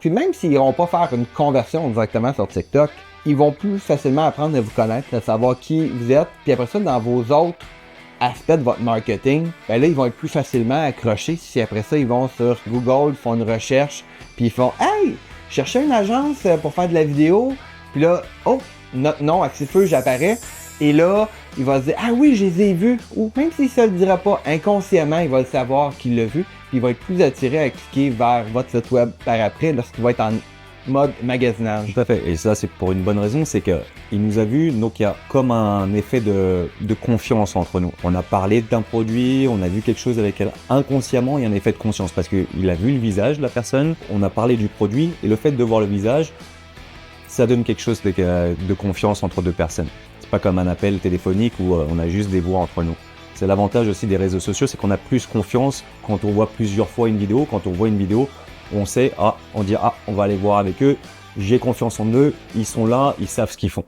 Puis même s'ils n'iront pas faire une conversion directement sur TikTok, ils vont plus facilement apprendre à vous connaître, à savoir qui vous êtes. Puis après ça, dans vos autres aspects de votre marketing, ben là, ils vont être plus facilement accrochés si après ça, ils vont sur Google, font une recherche, puis ils font « Hey, cherchez une agence pour faire de la vidéo. » Puis là, oh, notre nom, Axifeu, j'apparais. Et là, il va se dire « Ah oui, je les ai vus. » Ou même s'il ne se le dira pas, inconsciemment, il va le savoir qu'il l'a vu. Puis il va être plus attiré à cliquer vers votre site web par après lorsqu'il va être en mode magasinage. Tout à fait. Et ça, c'est pour une bonne raison, c'est qu'il nous a vu, donc il y a comme un effet de confiance entre nous. On a parlé d'un produit, on a vu quelque chose avec elle. Inconsciemment, il y a un effet de conscience parce qu'il a vu le visage de la personne, on a parlé du produit et le fait de voir le visage, ça donne quelque chose de confiance entre deux personnes. C'est pas comme un appel téléphonique où on a juste des voix entre nous. C'est l'avantage aussi des réseaux sociaux, c'est qu'on a plus confiance quand on voit plusieurs fois une vidéo. Quand on voit une vidéo, on sait, on dit, on va aller voir avec eux, j'ai confiance en eux, ils sont là, ils savent ce qu'ils font.